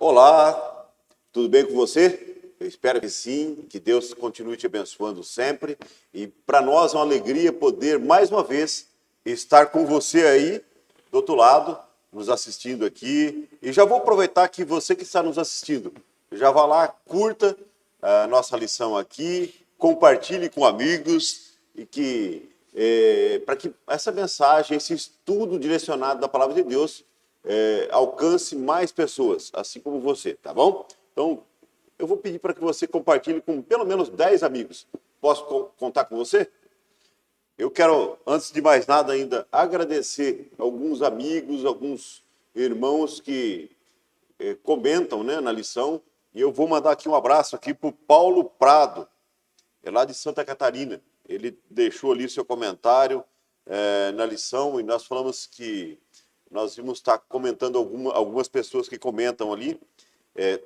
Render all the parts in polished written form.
Olá, tudo bem com você? Eu espero que sim, que Deus continue te abençoando sempre. E para nós é uma alegria poder, mais uma vez, estar com você aí, do outro lado, nos assistindo aqui. E já vou aproveitar que você que está nos assistindo, já vá lá, curta a nossa lição aqui, compartilhe com amigos e para que essa mensagem, esse estudo direcionado da Palavra de Deus, alcance mais pessoas, assim como você, tá bom? Então, eu vou pedir para que você compartilhe com pelo menos 10 amigos. Posso contar com você? Eu quero, antes de mais nada ainda, agradecer alguns amigos, alguns irmãos que comentam, né, na lição. E eu vou mandar aqui um abraço aqui para o Paulo Prado, é lá de Santa Catarina. Ele deixou ali seu comentário na lição e nós falamos que nós vamos estar comentando algumas pessoas que comentam ali,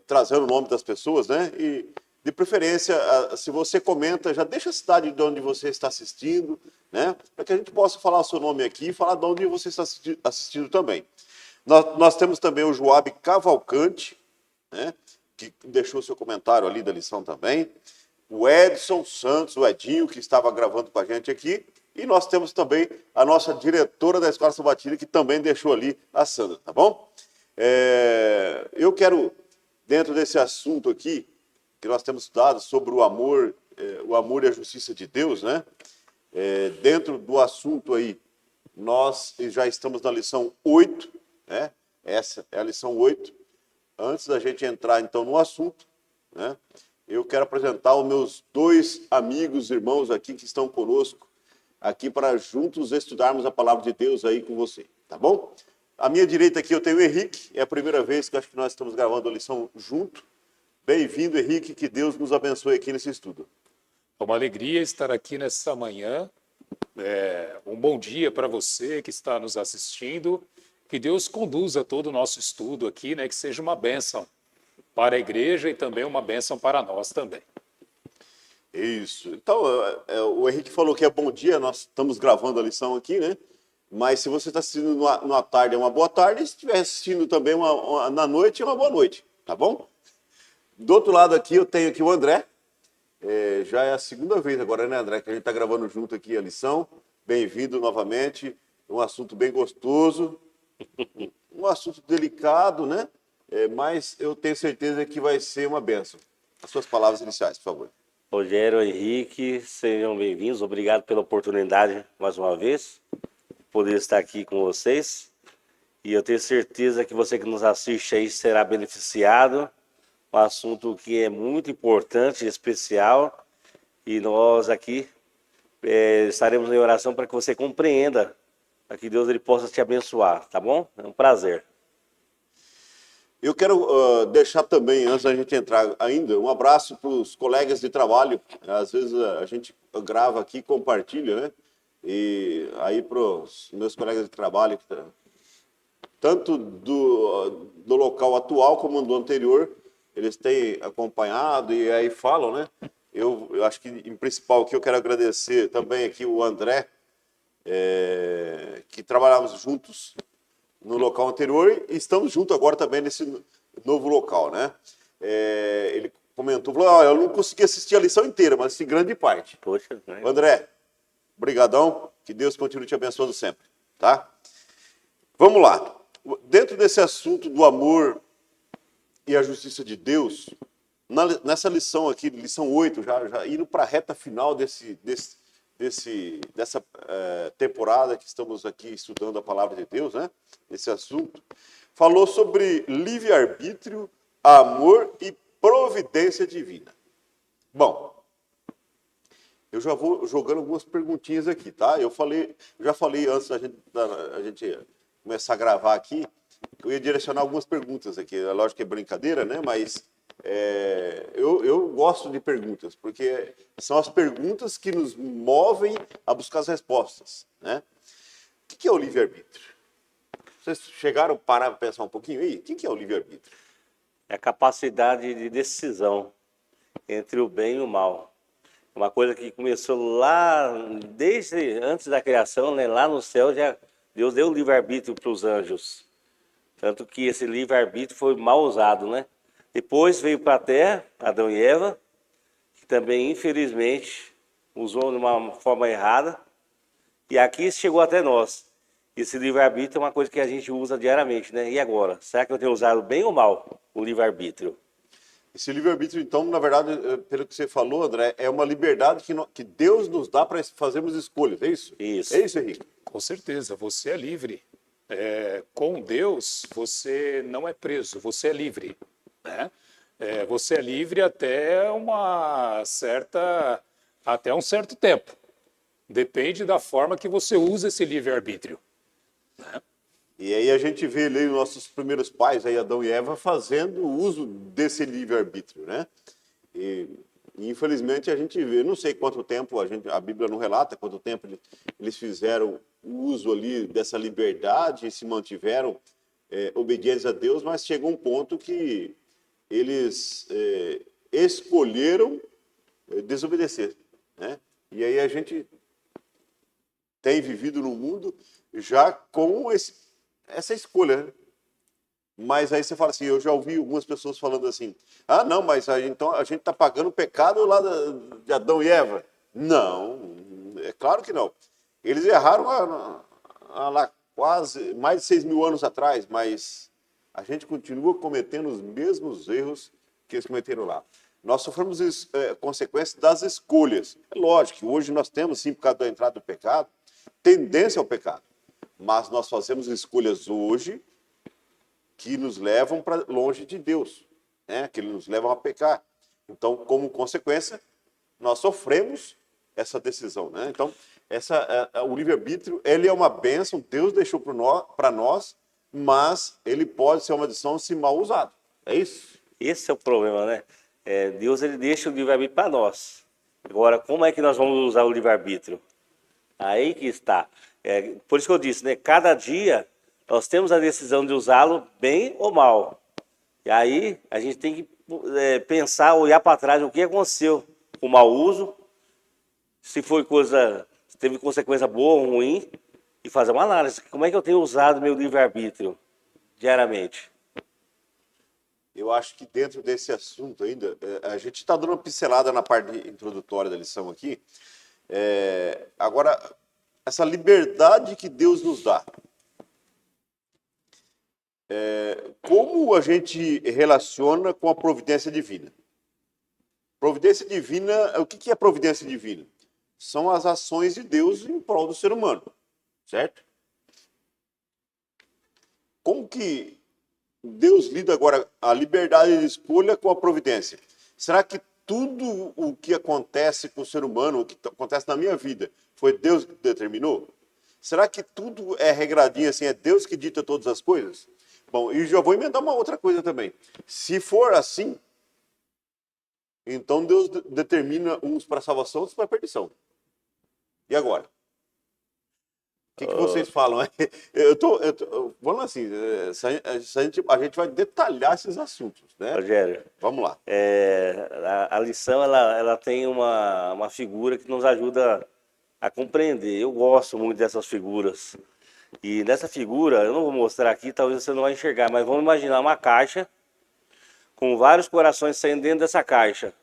trazendo o nome das pessoas, né? E, de preferência, se você comenta, já deixa a cidade de onde você está assistindo, né? Para que a gente possa falar o seu nome aqui e falar de onde você está assistindo também. Nós temos também o Joab Cavalcante, né? Que deixou seu comentário ali da lição também. O Edson Santos, o Edinho, que estava gravando com a gente aqui. E nós temos também a nossa diretora da Escola Sabatina, que também deixou ali, a Sandra, tá bom? Eu quero, dentro desse assunto aqui, que nós temos estudado sobre o amor e a justiça de Deus, né? Dentro do assunto aí, nós já estamos na lição 8, né? Essa é a lição 8. Antes da gente entrar, então, no assunto, né? Eu quero apresentar os meus dois amigos, irmãos aqui que estão conosco, aqui para juntos estudarmos a palavra de Deus aí com você, tá bom? À minha direita aqui eu tenho o Henrique, é a primeira vez que acho que nós estamos gravando a lição junto. Bem-vindo, Henrique, que Deus nos abençoe aqui nesse estudo. É uma alegria estar aqui nessa manhã. Um bom dia para você que está nos assistindo. Que Deus conduza todo o nosso estudo aqui, né? Que seja uma bênção para a igreja e também uma bênção para nós também. Isso. Então, o Henrique falou que é bom dia, nós estamos gravando a lição aqui, né? Mas se você está assistindo numa tarde, é uma boa tarde. E se estiver assistindo também na noite, é uma boa noite, tá bom? Do outro lado aqui, eu tenho aqui o André. Já é a segunda vez agora, né, André, que a gente está gravando junto aqui a lição. Bem-vindo novamente. Um assunto bem gostoso, um assunto delicado, né? Mas eu tenho certeza que vai ser uma bênção. As suas palavras iniciais, por favor. Rogério, Henrique, sejam bem-vindos. Obrigado pela oportunidade, mais uma vez, de poder estar aqui com vocês. E eu tenho certeza que você que nos assiste aí será beneficiado. Um assunto que é muito importante e especial. E nós aqui estaremos em oração para que você compreenda, para que Deus ele possa te abençoar, tá bom? É um prazer. Eu quero deixar também, antes da gente entrar ainda, um abraço para os colegas de trabalho. Às vezes a gente grava aqui, compartilha, né? E aí para os meus colegas de trabalho, tanto do local atual como do anterior, eles têm acompanhado e aí falam, né? Eu acho que, em principal, aqui eu quero agradecer também aqui o André, que trabalhávamos juntos no local anterior e estamos juntos agora também nesse novo local, né? Ele comentou, falou, eu não consegui assistir a lição inteira, mas em grande parte. Poxa, né? André, brigadão, que Deus continue te abençoando sempre, tá? Vamos lá. Dentro desse assunto do amor e a justiça de Deus, nessa lição aqui, lição 8, já indo para a reta final dessa temporada que estamos aqui estudando a palavra de Deus, né? Esse assunto, falou sobre livre-arbítrio, amor e providência divina. Bom, eu já vou jogando algumas perguntinhas aqui, tá? Já falei antes da gente começar a gravar aqui, que eu ia direcionar algumas perguntas aqui. É lógico que é brincadeira, né? Mas eu gosto de perguntas, porque são as perguntas que nos movem a buscar as respostas, né? O que é o livre-arbítrio? Vocês chegaram a parar para pensar um pouquinho aí? O que é o livre-arbítrio? É a capacidade de decisão entre o bem e o mal. É uma coisa que começou lá, desde antes da criação, né? Lá no céu, já Deus deu o livre-arbítrio para os anjos. Tanto que esse livre-arbítrio foi mal usado, né? Depois veio para a Terra, Adão e Eva, que também, infelizmente, usou de uma forma errada. E aqui chegou até nós. Esse livre-arbítrio é uma coisa que a gente usa diariamente, né? E agora? Será que eu tenho usado bem ou mal o livre-arbítrio? Esse livre-arbítrio, então, na verdade, pelo que você falou, André, é uma liberdade que Deus nos dá para fazermos escolhas, é isso? Isso. É isso, Henrique? Com certeza, você é livre. Com Deus, você não é preso, você é livre, né? Você é livre até um certo tempo. Depende da forma que você usa esse livre-arbítrio. E aí a gente vê ali nossos primeiros pais, aí Adão e Eva, fazendo uso desse livre-arbítrio, né? E infelizmente a gente vê, não sei quanto tempo, a Bíblia não relata quanto tempo eles fizeram o uso ali dessa liberdade e se mantiveram obedientes a Deus, mas chegou um ponto que eles escolheram desobedecer, né? E aí a gente tem vivido no mundo já com essa escolha, né? Mas aí você fala assim, eu já ouvi algumas pessoas falando assim, ah, não, mas então a gente está pagando o pecado lá de Adão e Eva. Não, é claro que não. Eles erraram lá quase mais de 6.000 anos atrás, mas a gente continua cometendo os mesmos erros que eles cometeram lá. Nós sofremos consequências das escolhas. É lógico que hoje nós temos, sim, por causa da entrada do pecado, tendência ao pecado. Mas nós fazemos escolhas hoje que nos levam para longe de Deus, né? Que nos levam a pecar. Então, como consequência, nós sofremos essa decisão, né? Então, o livre-arbítrio, ele é uma bênção, Deus deixou para nós, mas ele pode ser uma maldição se mal usado. É isso? Esse é o problema, né? Deus ele deixa o livre-arbítrio para nós. Agora, como é que nós vamos usar o livre-arbítrio? Aí que está. Por isso que eu disse, né? Cada dia nós temos a decisão de usá-lo bem ou mal. E aí a gente tem que pensar, olhar para trás o que aconteceu com o mau uso, se teve consequência boa ou ruim, e fazer uma análise. Como é que eu tenho usado meu livre-arbítrio diariamente? Eu acho que dentro desse assunto ainda, a gente está dando uma pincelada na parte introdutória da lição aqui. Agora, essa liberdade que Deus nos dá, como a gente relaciona com a providência divina? Providência divina, o que é providência divina? São as ações de Deus em prol do ser humano, certo? Como que Deus lida agora a liberdade de escolha com a providência? Será que tudo o que acontece com o ser humano, o que acontece na minha vida, foi Deus que determinou? Será que tudo é regradinho assim, é Deus que dita todas as coisas? Bom, e já vou emendar uma outra coisa também. Se for assim, então Deus determina uns para salvação, outros para perdição. E agora? O que vocês falam? Falando assim, a gente vai detalhar esses assuntos, né? Rogério, Vamos lá. a lição ela tem uma figura que nos ajuda a compreender. Eu gosto muito dessas figuras. E nessa figura, eu não vou mostrar aqui, talvez você não vai enxergar, mas vamos imaginar uma caixa com vários corações saindo dentro dessa caixa.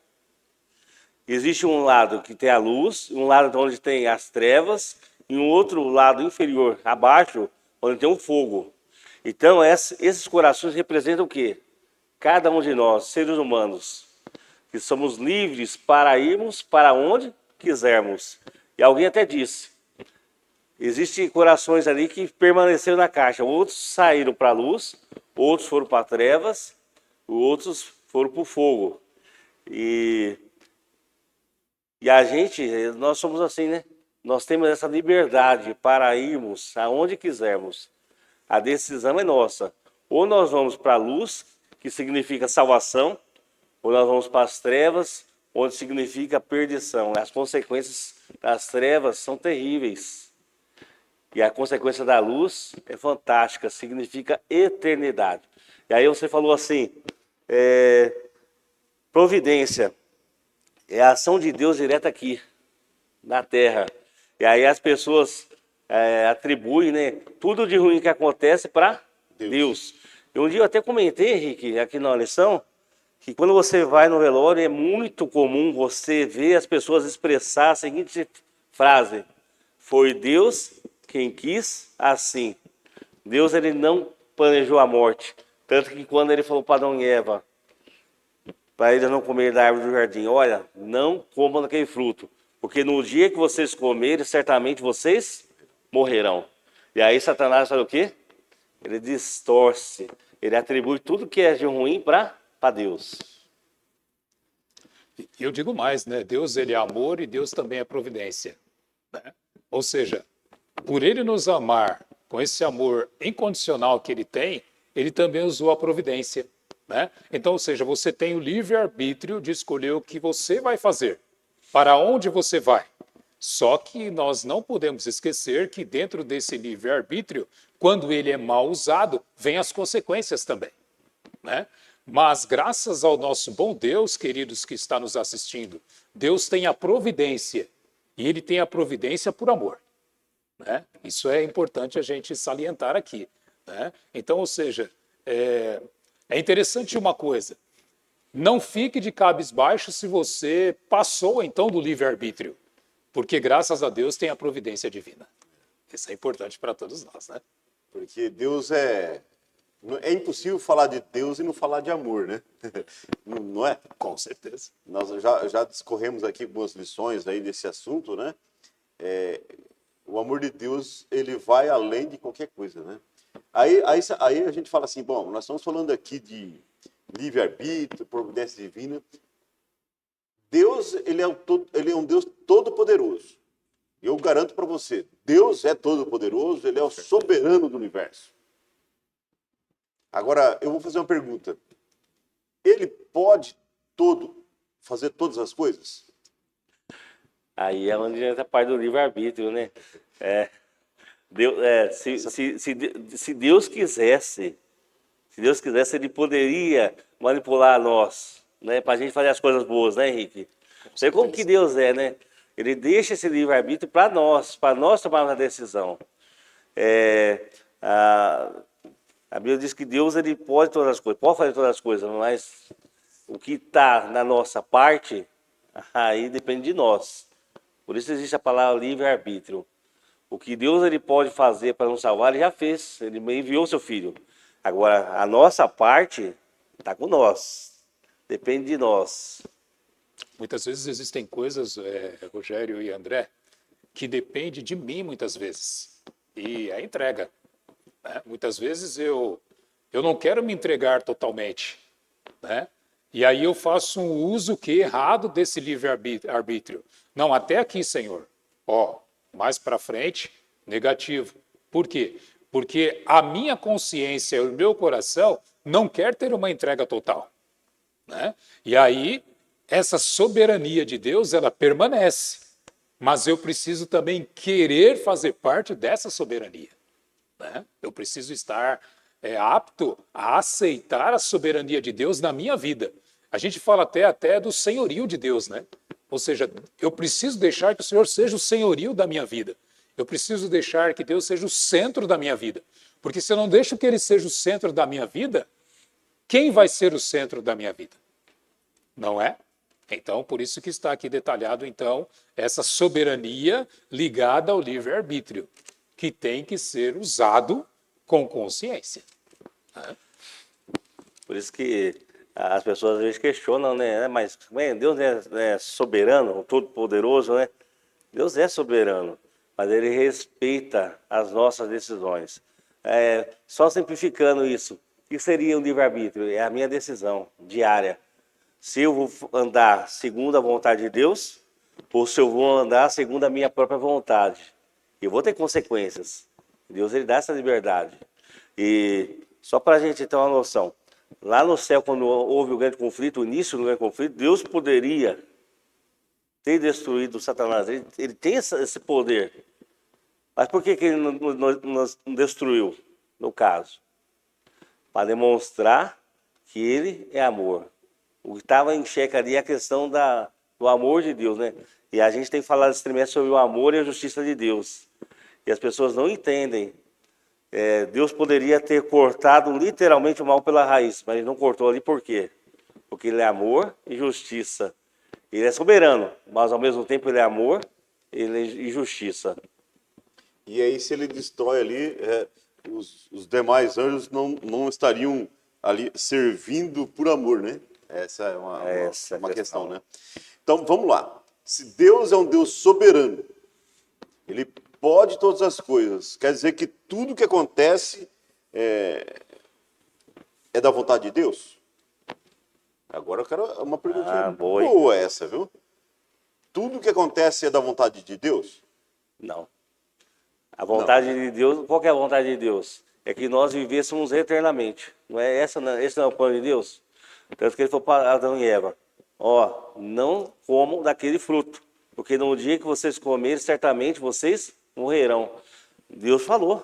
Existe um lado que tem a luz, um lado onde tem as trevas, e um outro lado inferior, abaixo, onde tem o fogo. Então, esses corações representam o quê? Cada um de nós, seres humanos, que somos livres para irmos para onde quisermos. E alguém até disse, existem corações ali que permaneceram na caixa, outros saíram para a luz, outros foram para trevas, outros foram para o fogo. E a gente, nós somos assim, né? Nós temos essa liberdade para irmos aonde quisermos. A decisão é nossa. Ou nós vamos para a luz, que significa salvação, ou nós vamos para as trevas, onde significa perdição. As consequências das trevas são terríveis. E a consequência da luz é fantástica, significa eternidade. E aí você falou assim, providência. É a ação de Deus direta aqui, na terra. E aí as pessoas atribuem, né, tudo de ruim que acontece para Deus. E um dia eu até comentei, Henrique, aqui na lição, que quando você vai no velório é muito comum você ver as pessoas expressar a seguinte frase: foi Deus quem quis assim. Deus, ele não planejou a morte. Tanto que quando ele falou para Adão e Eva, para eles não comerem da árvore do jardim, olha, não comam daquele fruto, porque no dia que vocês comerem, certamente vocês morrerão. E aí Satanás faz o quê? Ele distorce, ele atribui tudo que é de ruim para Deus. E eu digo mais, né? Deus, ele é amor e Deus também é providência, né? Ou seja, por ele nos amar com esse amor incondicional que ele tem, ele também usou a providência, né? Então, ou seja, você tem o livre-arbítrio de escolher o que você vai fazer, para onde você vai. Só que nós não podemos esquecer que dentro desse livre-arbítrio, quando ele é mal usado, vem as consequências também, né? Mas graças ao nosso bom Deus, queridos que está nos assistindo, Deus tem a providência, e ele tem a providência por amor, né? Isso é importante a gente salientar aqui, né? Então, ou seja, é interessante uma coisa: não fique de cabisbaixo se você passou então do livre-arbítrio, porque graças a Deus tem a providência divina. Isso é importante para todos nós, né? Porque Deus é impossível falar de Deus e não falar de amor, né? Não é? Com certeza. Nós já discorremos aqui boas lições aí desse assunto, né? O amor de Deus, ele vai além de qualquer coisa, né? Aí a gente fala assim, bom, nós estamos falando aqui de livre-arbítrio, providência divina. Deus, ele é um Deus todo-poderoso. Eu garanto para você, Deus é todo-poderoso, ele é o soberano do universo. Agora, eu vou fazer uma pergunta. Ele pode fazer todas as coisas? Aí é onde entra a parte do livre-arbítrio, né? Se Deus quisesse, ele poderia manipular nós, né? Para a gente fazer as coisas boas, né, Henrique? Sei como que Deus é, né? Ele deixa esse livre-arbítrio para nós tomarmos a decisão. A Bíblia diz que Deus, ele pode todas as coisas, pode fazer todas as coisas, mas o que está na nossa parte, aí depende de nós. Por isso existe a palavra livre-arbítrio. O que Deus, ele pode fazer para nos salvar, ele já fez. Ele enviou seu filho. Agora, a nossa parte está com nós. Depende de nós. Muitas vezes existem coisas, Rogério e André, que depende de mim muitas vezes. E a entrega, né? Muitas vezes eu não quero me entregar totalmente, né? E aí eu faço um uso errado desse livre-arbítrio. Não, até aqui, Senhor. Mais para frente, negativo. Por quê? Porque a minha consciência e o meu coração não quer ter uma entrega total, né? E aí, essa soberania de Deus, ela permanece. Mas eu preciso também querer fazer parte dessa soberania, né? Eu preciso estar apto a aceitar a soberania de Deus na minha vida. A gente fala até do senhorio de Deus, né? Ou seja, eu preciso deixar que o Senhor seja o senhorio da minha vida. Eu preciso deixar que Deus seja o centro da minha vida. Porque se eu não deixo que Ele seja o centro da minha vida, quem vai ser o centro da minha vida? Não é? Então, por isso que está aqui detalhado, então, essa soberania ligada ao livre-arbítrio, que tem que ser usado com consciência. Por isso que as pessoas às vezes questionam, né? Mas Deus é soberano, todo-poderoso, né? Deus é soberano, mas Ele respeita as nossas decisões. Só simplificando isso, o que seria o livre-arbítrio? É a minha decisão diária. Se eu vou andar segundo a vontade de Deus, ou se eu vou andar segundo a minha própria vontade. Eu vou ter consequências. Deus, ele dá essa liberdade. E só para a gente ter uma noção, lá no céu, quando houve o grande conflito, o início do grande conflito, Deus poderia ter destruído Satanás. Ele tem esse poder. Mas por que ele não destruiu, no caso? Para demonstrar que ele é amor. O que estava em xeque ali é a questão do amor de Deus, né? E a gente tem falado esse trimestre sobre o amor e a justiça de Deus. E as pessoas não entendem Deus poderia ter cortado literalmente o mal pela raiz, mas ele não cortou ali por quê? Porque ele é amor e justiça. Ele é soberano, mas ao mesmo tempo ele é amor e justiça. E aí, se ele destrói ali, os demais anjos não estariam ali servindo por amor, né? Essa é uma questão, né? Então, vamos lá. Se Deus é um Deus soberano, ele pode todas as coisas, quer dizer que tudo que acontece é da vontade de Deus? Agora eu quero uma perguntinha boa essa, viu? Tudo que acontece é da vontade de Deus? Não. A vontade de Deus, qual que é a vontade de Deus? É que nós vivêssemos eternamente. Não é esse não é o plano de Deus? Tanto que ele falou para Adão e Eva, não comam daquele fruto, porque no dia que vocês comerem, certamente vocês morrerão. Deus falou.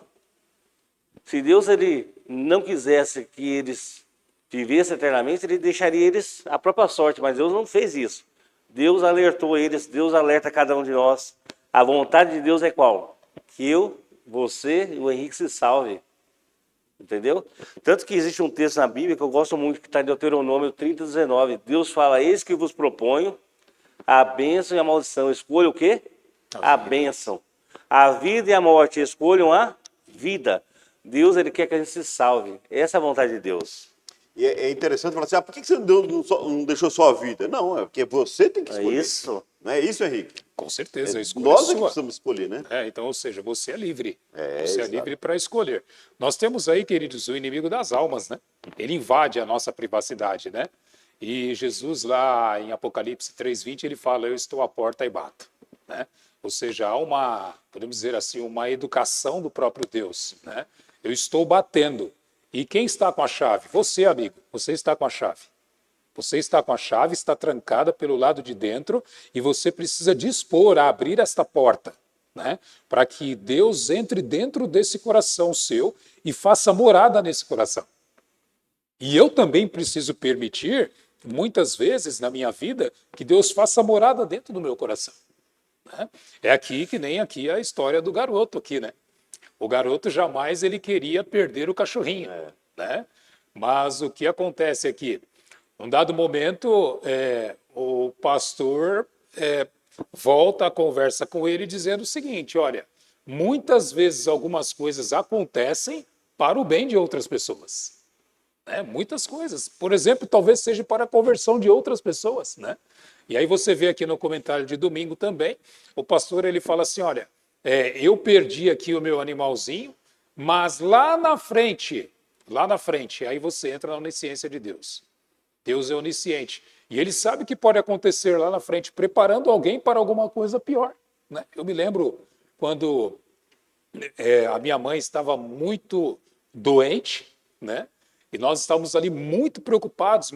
Se Deus ele não quisesse que eles vivessem eternamente, ele deixaria eles à própria sorte, mas Deus não fez isso. Deus alertou eles, Deus alerta cada um de nós. A vontade de Deus é qual? Que eu, você e o Henrique se salve. Entendeu? Tanto que existe um texto na Bíblia que eu gosto muito, que está em Deuteronômio 30:19. Deus fala, eis que vos proponho a bênção e a maldição. Escolha o quê? A bênção. A vida e a morte, escolham a vida. Deus, ele quer que a gente se salve. Essa é a vontade de Deus. E é interessante falar assim, por que Deus não deixou só a vida? Não, é porque você tem que escolher. É isso. Não é isso, Henrique? Com certeza, a escolha Nós é é que sua. precisamos escolher, né? Então, ou seja, você é livre. Você é exato. livre para escolher. Nós temos aí, queridos, o inimigo das almas, né? Ele invade a nossa privacidade, né? E Jesus lá em Apocalipse 3:20, ele fala, eu estou à porta e bato, né? Ou seja, há uma, podemos dizer assim, uma educação do próprio Deus, né? Eu estou batendo. E quem está com a chave? Você, amigo, você está com a chave. Você está com a chave, está trancada pelo lado de dentro e você precisa dispor a abrir esta porta, né? Para que Deus entre dentro desse coração seu e faça morada nesse coração. E eu também preciso permitir, muitas vezes na minha vida, que Deus faça morada dentro do meu coração, né? É aqui que nem aqui a história do garoto aqui, né? O garoto jamais ele queria perder o cachorrinho, né? Mas o que acontece aqui? Num dado momento, o pastor volta a conversa com ele dizendo o seguinte, olha, muitas vezes algumas coisas acontecem para o bem de outras pessoas, né? Muitas coisas. Por exemplo, talvez seja para a conversão de outras pessoas, né? E aí você vê aqui no comentário de domingo também, o pastor ele fala assim, olha, eu perdi aqui o meu animalzinho, mas lá na frente, aí você entra na onisciência de Deus. Deus é onisciente. E ele sabe que pode acontecer lá na frente, preparando alguém para alguma coisa pior, né? Eu me lembro quando a minha mãe estava muito doente, né? E nós estávamos ali muito preocupados,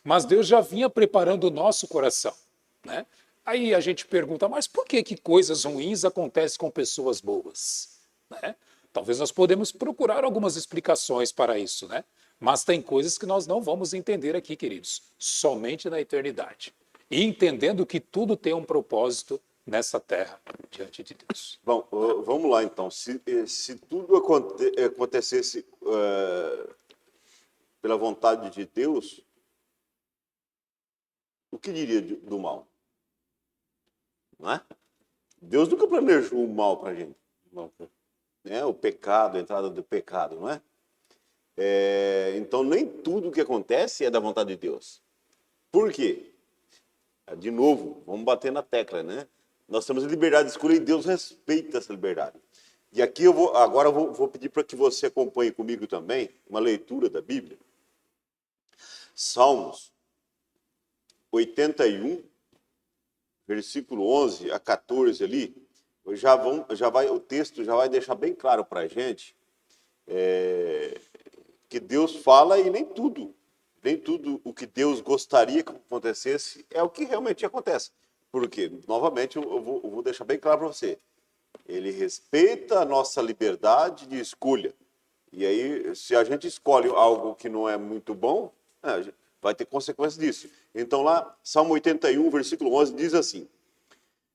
mas Deus já vinha preparando o nosso coração, né? Aí a gente pergunta, mas por que coisas ruins acontecem com pessoas boas, né? Talvez nós podemos procurar algumas explicações para isso, né? Mas tem coisas que nós não vamos entender aqui, queridos, somente na eternidade. E entendendo que tudo tem um propósito nessa terra, diante de Deus. Bom, vamos lá então. Se tudo acontecesse pela vontade de Deus, o que diria do mal? Não é? Deus nunca planejou o mal para a gente. Não, né? O pecado, a entrada do pecado, não é? Então, nem tudo que acontece é da vontade de Deus. Por quê? De novo, vamos bater na tecla, né? Nós temos liberdade de escolha e Deus respeita essa liberdade. E aqui agora eu vou pedir para que você acompanhe comigo também uma leitura da Bíblia. Salmos 81, versículo 11 a 14 ali, o texto já vai deixar bem claro para a gente que Deus fala e nem tudo o que Deus gostaria que acontecesse é o que realmente acontece. Porque, novamente, eu vou deixar bem claro para você. Ele respeita a nossa liberdade de escolha. E aí, se a gente escolhe algo que não é muito bom, vai ter consequências disso. Então lá, Salmo 81, versículo 11, diz assim: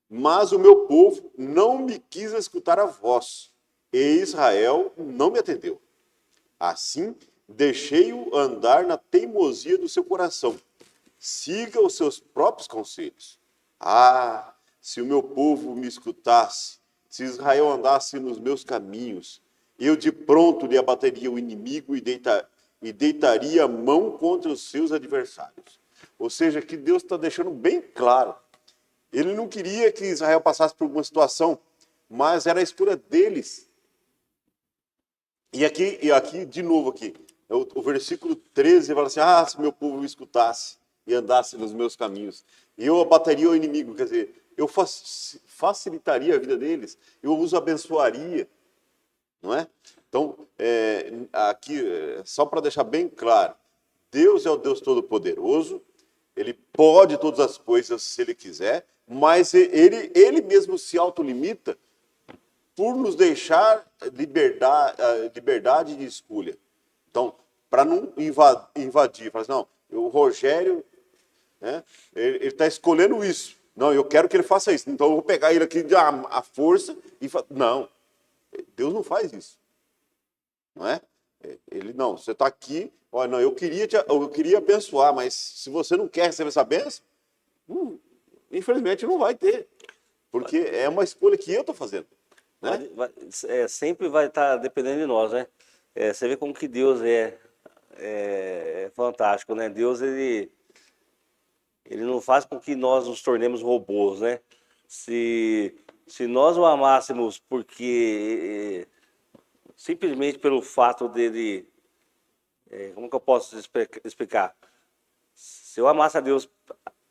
mas o meu povo não me quis escutar a voz, e Israel não me atendeu. Assim, deixei-o andar na teimosia do seu coração. Siga os seus próprios conselhos. Ah, se o meu povo me escutasse, se Israel andasse nos meus caminhos, eu de pronto lhe abateria o inimigo e deitaria a mão contra os seus adversários. Ou seja, que Deus está deixando bem claro. Ele não queria que Israel passasse por alguma situação, mas era a escolha deles. E aqui de novo aqui, o versículo 13 fala assim, ah, se meu povo me escutasse e andasse nos meus caminhos, eu abateria o inimigo, quer dizer, eu facilitaria a vida deles, eu os abençoaria, não é? Então, aqui, só para deixar bem claro, Deus é o Deus Todo-Poderoso, Ele pode todas as coisas se Ele quiser, mas Ele mesmo se autolimita por nos deixar liberdade de escolha. Então, para não invadir, falar assim, não, o Rogério, né, ele está escolhendo isso. Não, eu quero que ele faça isso. Então, eu vou pegar ele aqui à força e falar. Não, Deus não faz isso. Não é? Ele, não, você está aqui, olha, não, eu queria abençoar, mas se você não quer receber essa bênção, infelizmente não vai ter. Porque é uma escolha que eu estou fazendo. Né? Sempre vai estar dependendo de nós, né? Você vê como que Deus é fantástico, né? Deus, ele não faz com que nós nos tornemos robôs, né? Se nós o amássemos porque simplesmente pelo fato dele, como que eu posso explicar? Se eu amasse a Deus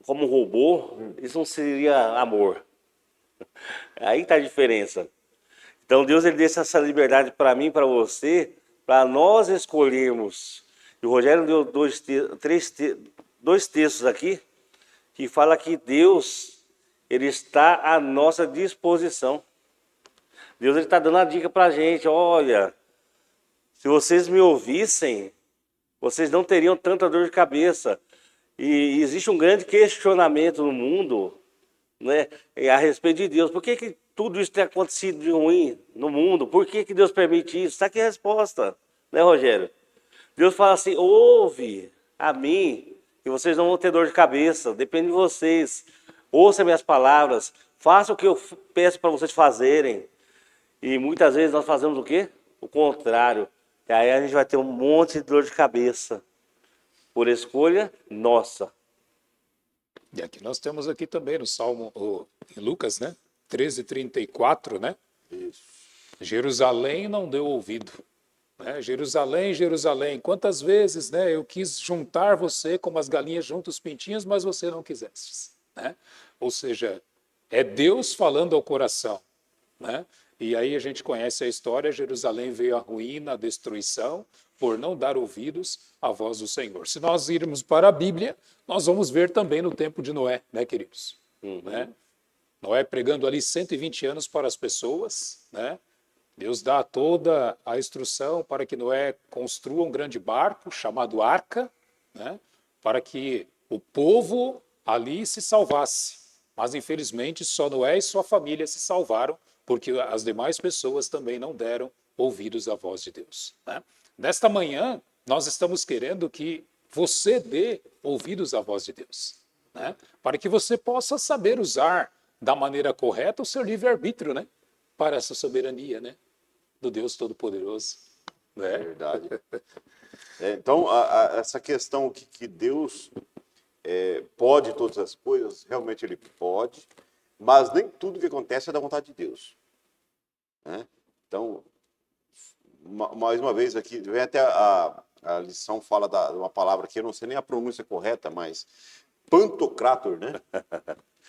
como um robô, isso não seria amor. Aí está a diferença. Então Deus, ele deixa essa liberdade para mim, para você, para nós escolhermos. E o Rogério deu dois textos aqui que fala que Deus, ele está à nossa disposição. Deus, ele está dando a dica para a gente, olha, se vocês me ouvissem, vocês não teriam tanta dor de cabeça. E existe um grande questionamento no mundo, né, a respeito de Deus. Por que tudo isso tem acontecido de ruim no mundo? Por que Deus permite isso? Está aqui a resposta, né, Rogério? Deus fala assim, ouve a mim, que vocês não vão ter dor de cabeça, depende de vocês. Ouça minhas palavras, faça o que eu peço para vocês fazerem. E muitas vezes nós fazemos o quê? O contrário. E aí a gente vai ter um monte de dor de cabeça, por escolha nossa. E aqui nós temos aqui também no Salmo, em Lucas, né? 13:34, né? Isso. Jerusalém não deu ouvido. Né? Jerusalém, Jerusalém, quantas vezes, né, eu quis juntar você como as galinhas juntam os pintinhos, mas você não quiseste. Né? Ou seja, é Deus falando ao coração. Né? E aí a gente conhece a história, Jerusalém veio à ruína, à destruição, por não dar ouvidos à voz do Senhor. Se nós irmos para a Bíblia, nós vamos ver também no tempo de Noé, né, queridos? Né? Noé pregando ali 120 anos para as pessoas, né? Deus dá toda a instrução para que Noé construa um grande barco chamado Arca, né? Para que o povo ali se salvasse. Mas, infelizmente, só Noé e sua família se salvaram, porque as demais pessoas também não deram ouvidos à voz de Deus. Né? Nesta manhã, nós estamos querendo que você dê ouvidos à voz de Deus, né? Para que você possa saber usar da maneira correta o seu livre-arbítrio, né? Para essa soberania, né? Do Deus Todo-Poderoso. Né? É verdade. Então, essa questão que Deus pode todas as coisas, realmente Ele pode, mas nem tudo que acontece é da vontade de Deus. Né? Então, mais uma vez aqui, vem até a lição fala de uma palavra que eu não sei nem a pronúncia correta, mas Pantocrator, né?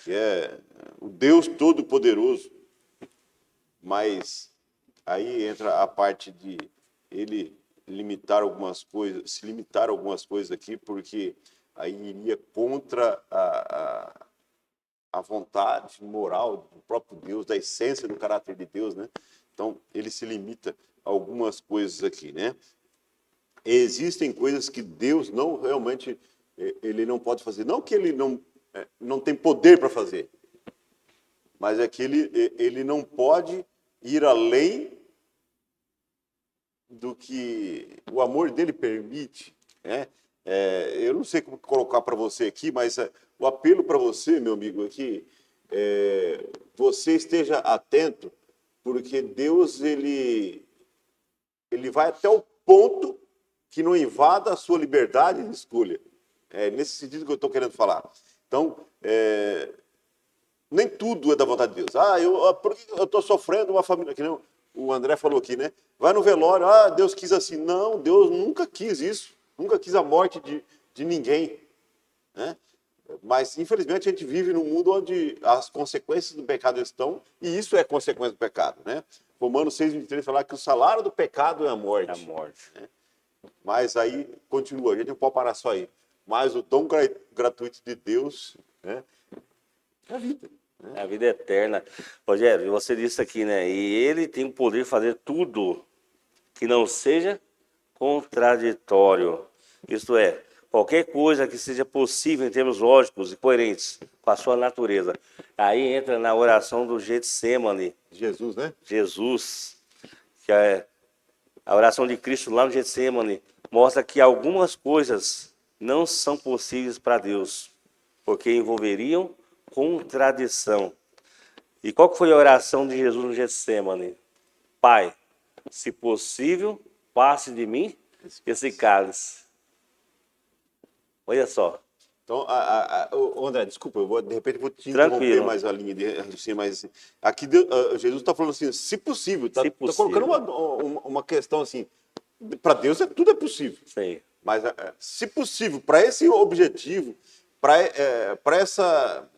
Que é o Deus Todo-Poderoso. Mas aí entra a parte de ele limitar algumas coisas, se limitar algumas coisas aqui, porque aí iria contra a vontade moral do próprio Deus, da essência do caráter de Deus, né? Então, ele se limita a algumas coisas aqui, né? Existem coisas que Deus não realmente, ele não pode fazer. Não que ele não tem poder para fazer, mas é que ele não pode ir além do que o amor dele permite, né? Eu não sei como colocar para você aqui, mas o apelo para você, meu amigo, aqui, você esteja atento, porque Deus ele vai até o ponto que não invada a sua liberdade de escolha. É nesse sentido que eu estou querendo falar. Então, nem tudo é da vontade de Deus. Por que eu estou sofrendo uma família, que nem o André falou aqui, né? Vai no velório, Deus quis assim. Não, Deus nunca quis isso. Nunca quis a morte de ninguém, né? Mas, infelizmente, a gente vive num mundo onde as consequências do pecado estão, e isso é consequência do pecado, né? Romanos 6:23 fala que o salário do pecado é a morte. A morte. Né? Mas aí, continua, a gente não pode parar só aí. Mas o dom gratuito de Deus, né, é a vida. É a vida eterna. Rogério, você disse aqui, né? E ele tem o poder de fazer tudo que não seja contraditório. Isto é, qualquer coisa que seja possível em termos lógicos e coerentes com a sua natureza. Aí entra na oração do Getsemane. Jesus, né? Jesus, que é a oração de Cristo lá no Getsemane, mostra que algumas coisas não são possíveis para Deus, porque envolveriam contradição. E qual que foi a oração de Jesus no Getsemane? Pai, se possível, passe de mim esse cálice. Olha só. Então, André, desculpa, de repente vou te Tranquilo. interromper mais a linha de raciocínio, mas aqui Jesus está falando assim, se possível, está Se possível. colocando uma questão assim, para Deus tudo é possível, Sim. mas se possível, para esse objetivo, para essa,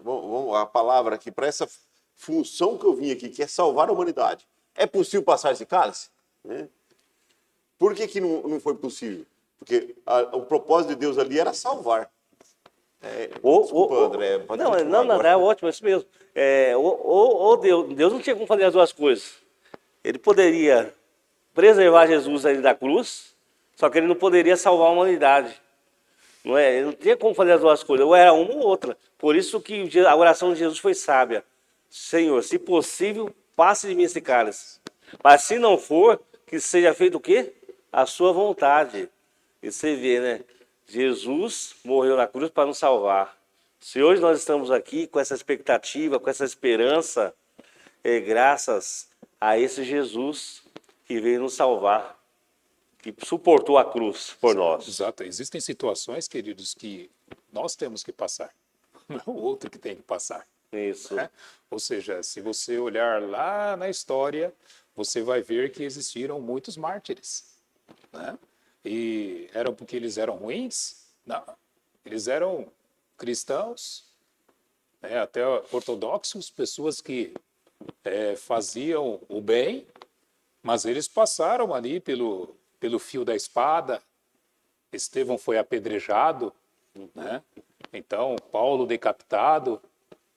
vamos, a palavra aqui, para essa função que eu vim aqui, que é salvar a humanidade, é possível passar esse cálice? Né? Por que não foi possível? Porque o propósito de Deus ali era salvar. Desculpa, André. Pode continuar não, agora. é ótimo, é isso mesmo. Deus não tinha como fazer as duas coisas. Ele poderia preservar Jesus ali da cruz, só que ele não poderia salvar a humanidade. Não é? Ele não tinha como fazer as duas coisas, ou era uma ou outra. Por isso que a oração de Jesus foi sábia. Senhor, se possível, passe de mim esse cálice. Mas se não for, que seja feito o quê? A sua vontade. E você vê, né? Jesus morreu na cruz para nos salvar. Se hoje nós estamos aqui com essa expectativa, com essa esperança, é graças a esse Jesus que veio nos salvar, que suportou a cruz por nós. Exato. Existem situações, queridos, que nós temos que passar. Não é o outro que tem que passar. Isso. Né? Ou seja, se você olhar lá na história, você vai ver que existiram muitos mártires. Né? E eram porque eles eram ruins? Não. Eles eram cristãos, né, até ortodoxos, pessoas que faziam o bem, mas eles passaram ali pelo fio da espada. Estevão foi apedrejado, né? Então, Paulo decapitado.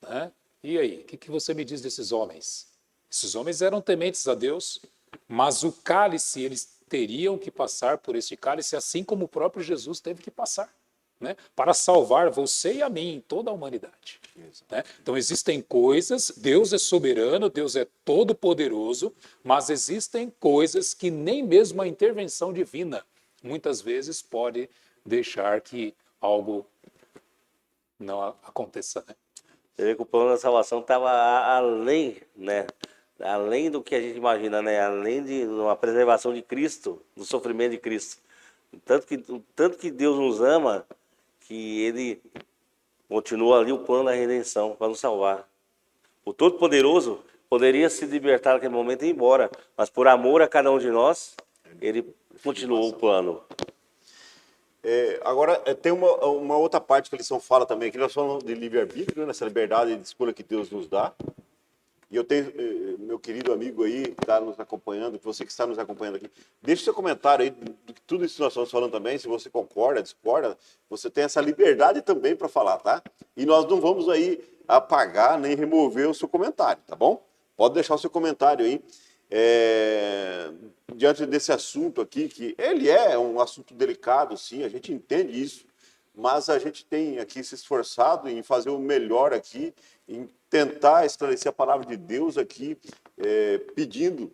Né? E aí, o que você me diz desses homens? Esses homens eram tementes a Deus, mas o cálice eles teriam que passar por este cálice, assim como o próprio Jesus teve que passar, né? Para salvar você e a mim, toda a humanidade. Né? Então existem coisas, Deus é soberano, Deus é todo-poderoso, mas existem coisas que nem mesmo a intervenção divina muitas vezes pode deixar que algo não aconteça. Né? Você vê que o plano da salvação estava além, né? Além do que a gente imagina, né? Além de uma preservação de Cristo, do sofrimento de Cristo. Tanto que Deus nos ama, que Ele continua ali o plano da redenção para nos salvar. O Todo-Poderoso poderia se libertar naquele momento e ir embora, mas por amor a cada um de nós, Ele continuou o plano. Agora, tem uma outra parte que a lição fala também, que nós falamos de livre-arbítrio, nessa liberdade de escolha que Deus nos dá. E eu tenho, meu querido amigo aí, que está nos acompanhando, você que está nos acompanhando aqui, deixe seu comentário aí do que tudo isso que nós estamos falando também, se você concorda, discorda, você tem essa liberdade também para falar, tá? E nós não vamos aí apagar nem remover o seu comentário, tá bom? Pode deixar o seu comentário aí. Diante desse assunto aqui, que ele é um assunto delicado, sim, a gente entende isso, mas a gente tem aqui se esforçado em fazer o melhor aqui, em tentar esclarecer a palavra de Deus aqui, pedindo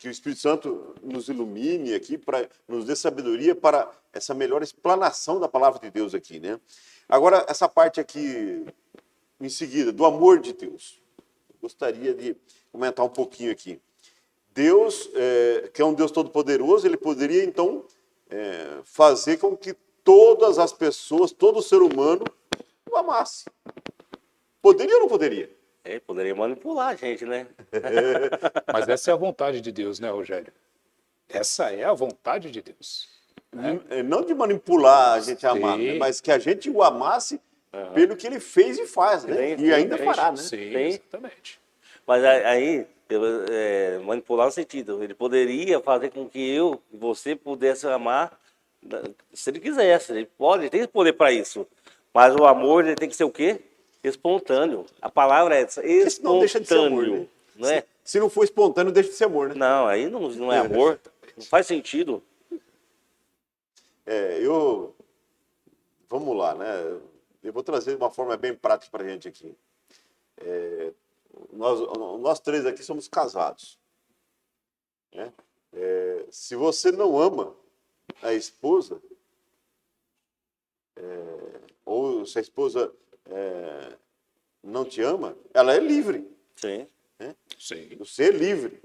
que o Espírito Santo nos ilumine aqui, nos dê sabedoria para essa melhor explanação da palavra de Deus aqui, né? Agora, essa parte aqui, em seguida, do amor de Deus. Gostaria de comentar um pouquinho aqui. Deus, que é um Deus todo-poderoso, ele poderia, então, fazer com que todas as pessoas, todo ser humano, o amasse. Poderia ou não poderia? Poderia manipular a gente, né? Mas essa é a vontade de Deus, né, Rogério? Essa é a vontade de Deus. Não de manipular a gente a amar, Sim. né? Mas que a gente o amasse pelo que ele fez e faz, né? Sim, E ainda sim, fará, né? Sim, Sim. exatamente. Mas aí, manipular no sentido, ele poderia fazer com que eu e você pudesse amar se ele quisesse. Ele pode, ele tem poder para isso. Mas o amor, ele tem que ser o quê? Espontâneo. A palavra é essa, Porque senão deixa de ser amor, espontâneo. né? Não é? Se não for espontâneo, deixa de ser amor, né? Não, aí não é amor. Não faz sentido. Vamos lá, né? Eu vou trazer de uma forma bem prática para a gente aqui. Nós três aqui somos casados, né? Se você não ama a esposa, ou se a esposa não te ama, ela é livre, Sim. né? Sim. Você é livre.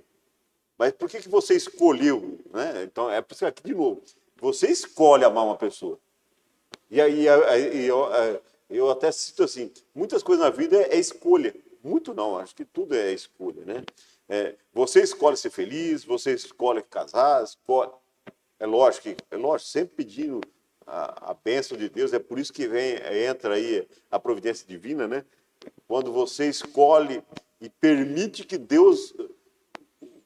Mas por que você escolheu, né? Então, por isso aqui de novo, você escolhe amar uma pessoa. E aí eu até cito assim, muitas coisas na vida é escolha. Muito não, acho que tudo é escolha, né? Você escolhe ser feliz, você escolhe casar, escolhe... É lógico, sempre pedindo a bênção de Deus, é por isso que entra aí a providência divina, né? Quando você escolhe e permite que Deus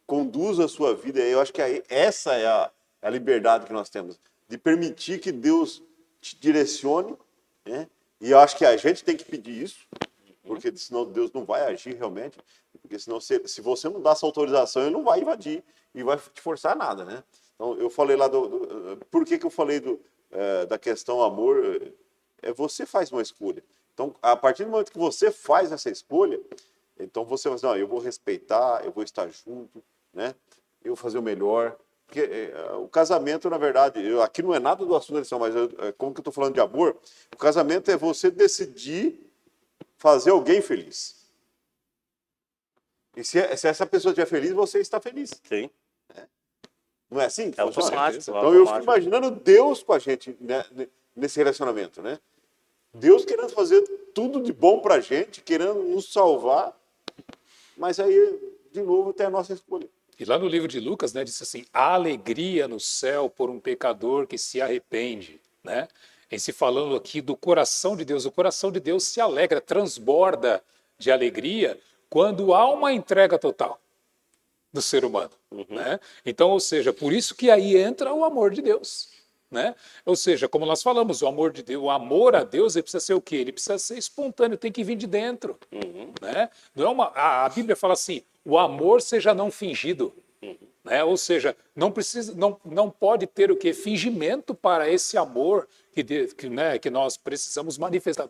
conduza a sua vida, eu acho que essa é a liberdade que nós temos, de permitir que Deus te direcione, né? E eu acho que a gente tem que pedir isso, porque senão Deus não vai agir realmente, porque senão se você não dá essa autorização, ele não vai invadir e vai te forçar a nada, né? Então eu falei lá por que eu falei da questão amor, você faz uma escolha. Então a partir do momento que você faz essa escolha, então você vai dizer, não, eu vou respeitar, eu vou estar junto, né? Eu vou fazer o melhor. Porque o casamento, na verdade, aqui não é nada do assunto da lição, mas como que eu estou falando de amor, o casamento é você decidir fazer alguém feliz. E se essa pessoa estiver feliz, você está feliz. Sim. Não é assim que É funciona? automático. Então eu fico imaginando Deus com a gente, né, nesse relacionamento, né? Deus querendo fazer tudo de bom pra gente, querendo nos salvar, mas aí, de novo, tem a nossa escolha. E lá no livro de Lucas, né, diz assim, há alegria no céu por um pecador que se arrepende, né? Em se falando aqui do coração de Deus, o coração de Deus se alegra, transborda de alegria quando há uma entrega total do ser humano, né? Então, ou seja, por isso que aí entra o amor de Deus, né? Ou seja, como nós falamos, o amor de Deus, o amor a Deus, ele precisa ser o quê? Ele precisa ser espontâneo, tem que vir de dentro, né? Não é a Bíblia fala assim, o amor seja não fingido, né? Ou seja, não precisa, não pode ter o quê? Fingimento para esse amor que nós precisamos manifestar,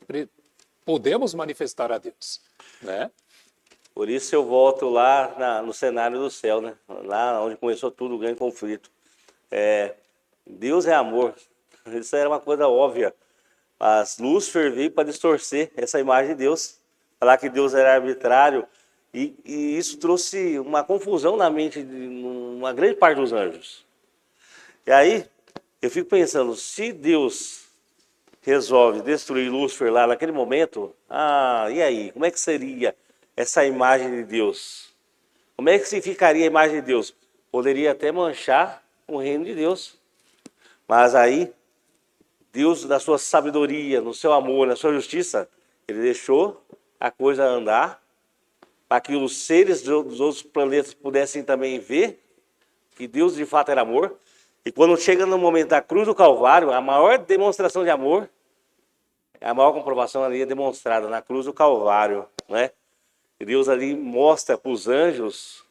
podemos manifestar a Deus, né? Por isso eu volto lá no cenário do céu, né? Lá onde começou tudo, o grande conflito. Deus é amor. Isso era uma coisa óbvia. Mas Lúcifer veio para distorcer essa imagem de Deus. Falar que Deus era arbitrário. E isso trouxe uma confusão na mente de uma grande parte dos anjos. E aí, eu fico pensando, se Deus resolve destruir Lúcifer lá naquele momento, e aí? Como é que seria essa imagem de Deus? Como é que se ficaria a imagem de Deus? Poderia até manchar o reino de Deus. Mas aí, Deus, na sua sabedoria, no seu amor, na sua justiça, ele deixou a coisa andar para que os seres dos outros planetas pudessem também ver que Deus de fato era amor. E quando chega no momento da cruz do Calvário, a maior demonstração de amor, a maior comprovação ali é demonstrada na cruz do Calvário, né? E Deus ali mostra para os anjos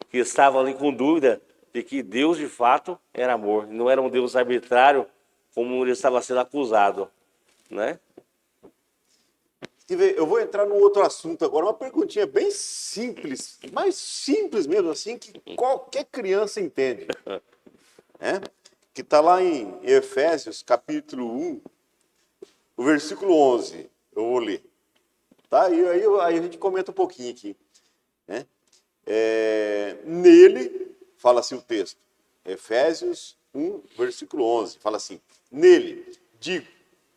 que estavam ali com dúvida de que Deus de fato era amor, não era um Deus arbitrário como ele estava sendo acusado, né? Quer ver, eu vou entrar num outro assunto agora, uma perguntinha bem simples, mais simples mesmo, assim, que qualquer criança entende. Né? Que está lá em Efésios, capítulo 1, o versículo 11. Eu vou ler. Tá? E aí a gente comenta um pouquinho aqui. Né? Nele, fala assim o texto, Efésios 1, versículo 11, fala assim, nele, digo,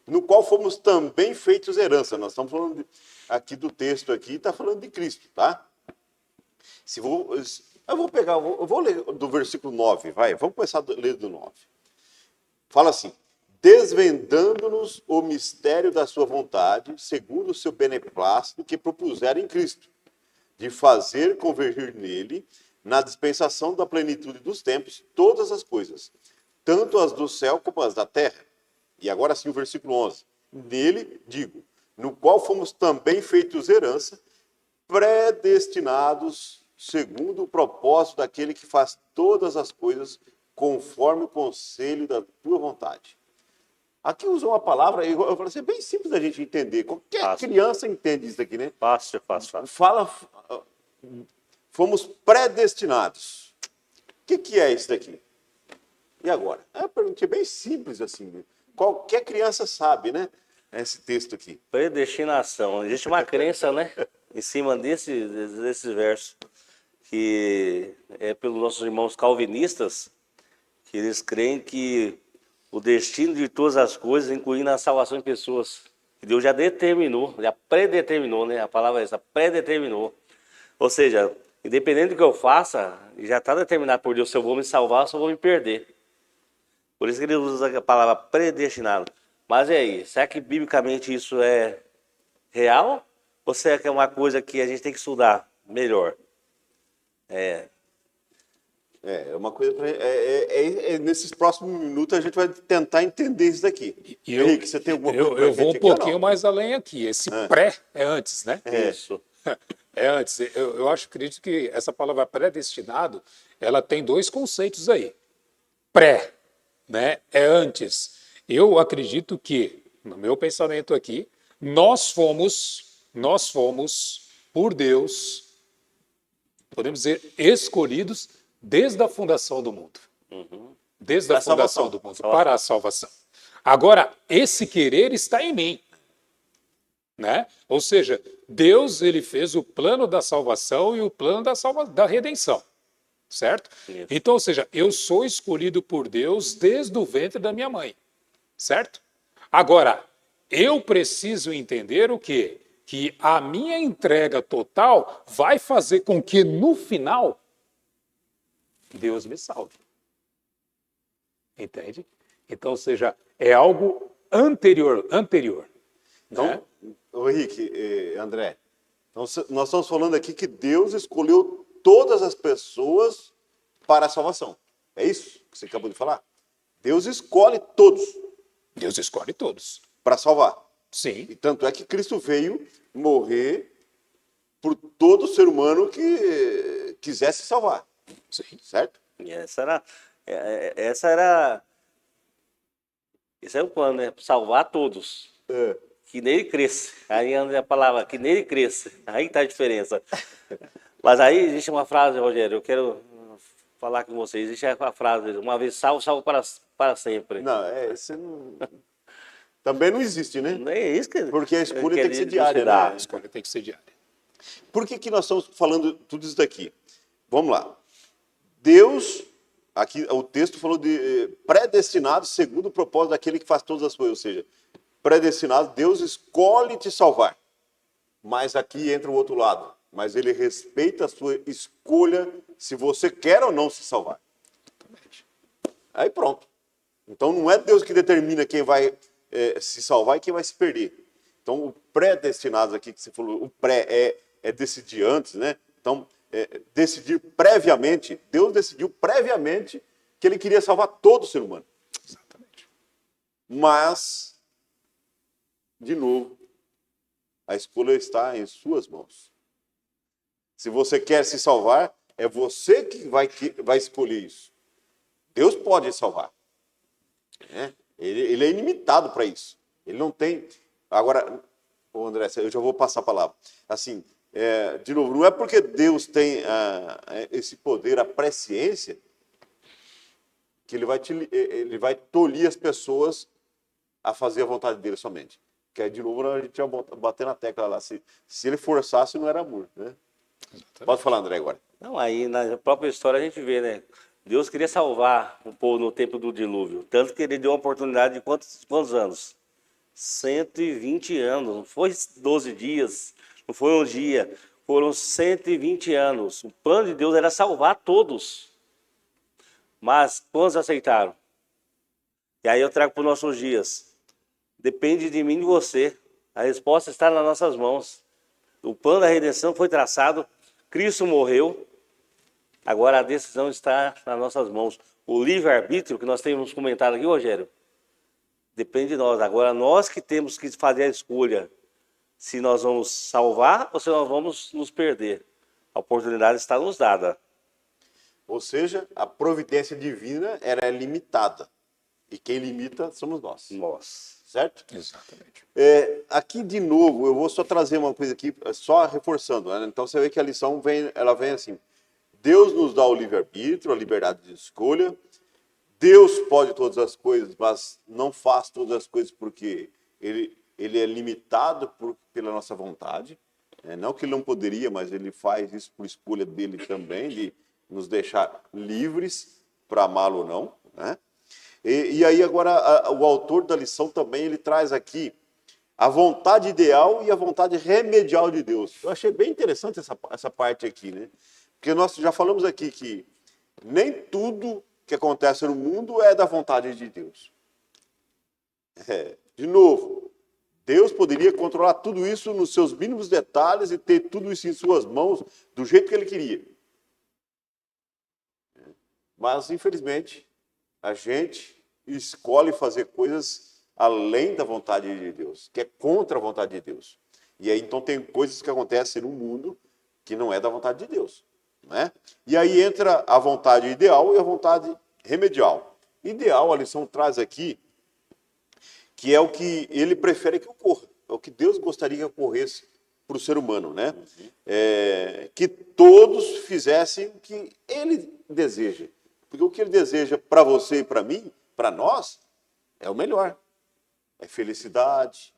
no qual fomos também feitos herança. Nós estamos falando aqui do texto aqui, está falando de Cristo, tá? Eu vou ler do versículo 9, vai, vamos começar a ler do 9. Fala assim, desvendando-nos o mistério da sua vontade, segundo o seu beneplácito que propuseram em Cristo, de fazer convergir nele, na dispensação da plenitude dos tempos, todas as coisas, tanto as do céu como as da terra. E agora sim o versículo 11. Nele, digo, no qual fomos também feitos herança, predestinados segundo o propósito daquele que faz todas as coisas conforme o conselho da tua vontade. Aqui usou uma palavra, eu falei assim, é bem simples da gente entender. Qualquer criança entende isso aqui, né? Fácil. Fala, fomos predestinados. O que é isso daqui? E agora? É uma pergunta bem simples assim. Qualquer criança sabe, né? Esse texto aqui. Predestinação. Existe uma crença, né? Em cima desse verso, que é pelos nossos irmãos calvinistas, que eles creem que o destino de todas as coisas, incluindo a salvação de pessoas, que Deus já determinou, já predeterminou, né? A palavra é essa, predeterminou. Ou seja, independente do que eu faça, já está determinado por Deus se eu vou me salvar ou se eu vou me perder. Por isso que ele usa a palavra predestinado. Mas e aí, será que biblicamente isso é real? Ou será que é uma coisa que a gente tem que estudar melhor? É uma coisa. Nesses próximos minutos a gente vai tentar entender isso daqui. Henrique, você tem alguma coisa pra Eu vou gente um aqui ou pouquinho não? mais além aqui. Esse pré é antes, né? Isso. É antes. Eu acredito que essa palavra predestinado, ela tem dois conceitos aí. Pré, né? É antes. Eu acredito que, no meu pensamento aqui, nós fomos por Deus, podemos dizer, escolhidos desde a fundação do mundo. Desde a Para a fundação salvação. do mundo, para a salvação. Agora, esse querer está em mim. Né? Ou seja, Deus ele fez o plano da salvação e o plano da redenção. Certo? Isso. Então, ou seja, eu sou escolhido por Deus desde o ventre da minha mãe. Certo? Agora, eu preciso entender o quê? Que a minha entrega total vai fazer com que, no final, Deus me salve. Entende? Então, ou seja, é algo anterior. Então, Né? ô Henrique, André, então, nós estamos falando aqui que Deus escolheu todas as pessoas para a salvação. É isso que você acabou de falar? Deus escolhe todos Deus escolhe todos. para salvar. Sim. E tanto é que Cristo veio morrer por todo ser humano que quisesse salvar. Sim. Certo? E esse era o plano, né? Salvar todos. Que nele cresça. Aí anda a palavra, que nele cresça. Aí está a diferença. Mas aí existe uma frase, Rogério, eu quero falar com vocês. Existe a frase, uma vez salvo, salvo para sempre. Não, você não... Também não existe, né? Não é isso que... Porque a escolha que tem que ser Deus diária, dá. né? A escolha tem que ser diária. Por que nós estamos falando tudo isso daqui? Vamos lá. Deus, aqui o texto falou de predestinado segundo o propósito daquele que faz todas as coisas. Ou seja, predestinado, Deus escolhe te salvar. Mas aqui entra o outro lado. Mas ele respeita a sua escolha se você quer ou não se salvar. Aí pronto. Então não é Deus que determina quem vai se salvar e quem vai se perder. Então o predestinado aqui que você falou, o pré é decidir antes, né? Então, decidir previamente, Deus decidiu previamente que ele queria salvar todo ser humano. Exatamente. Mas, de novo, a escolha está em suas mãos. Se você quer se salvar, é você que vai escolher isso. Deus pode salvar. Né? Ele é ilimitado para isso. Ele não tem... Agora, Ô André, eu já vou passar a palavra. Assim, de novo, não é porque Deus tem esse poder, a presciência, que ele vai tolir as pessoas a fazer a vontade dele somente. Que aí, de novo, a gente ia bater na tecla lá. Se ele forçasse, não era amor, né? Pode falar, André, agora. Não, aí na própria história a gente vê, né? Deus queria salvar o povo no tempo do dilúvio. Tanto que ele deu uma oportunidade de quantos anos? 120 anos. Não foi 12 dias, não foi um dia. Foram 120 anos. O plano de Deus era salvar todos. Mas quantos aceitaram? E aí eu trago para os nossos dias. Depende de mim e de você. A resposta está nas nossas mãos. O plano da redenção foi traçado. Cristo morreu. Agora a decisão está nas nossas mãos. O livre-arbítrio que nós temos comentado aqui, Rogério, depende de nós. Agora nós que temos que fazer a escolha se nós vamos salvar ou se nós vamos nos perder. A oportunidade está nos dada. Ou seja, a providência divina era limitada. E quem limita somos nós. Nós. Certo? Exatamente. Aqui, de novo, eu vou só trazer uma coisa aqui, só reforçando. Né? Então, você vê que a lição ela vem assim. Deus nos dá o livre-arbítrio, a liberdade de escolha. Deus pode todas as coisas, mas não faz todas as coisas porque ele é limitado pela nossa vontade. Não que ele não poderia, mas ele faz isso por escolha dele também, de nos deixar livres para amá-lo ou não. Né? E aí agora o autor da lição também ele traz aqui a vontade ideal e a vontade remedial de Deus. Eu achei bem interessante essa parte aqui, né? Porque nós já falamos aqui que nem tudo que acontece no mundo é da vontade de Deus. De novo, Deus poderia controlar tudo isso nos seus mínimos detalhes e ter tudo isso em suas mãos do jeito que ele queria. Mas, infelizmente, a gente escolhe fazer coisas além da vontade de Deus, que é contra a vontade de Deus. E aí, então, tem coisas que acontecem no mundo que não é da vontade de Deus. Né? E aí entra a vontade ideal e a vontade remedial. Ideal, a lição traz aqui, que é o que ele prefere que ocorra. É o que Deus gostaria que ocorresse para o ser humano. Né? Que todos fizessem o que ele deseja. Porque o que ele deseja para você e para mim, para nós, é o melhor. É felicidade,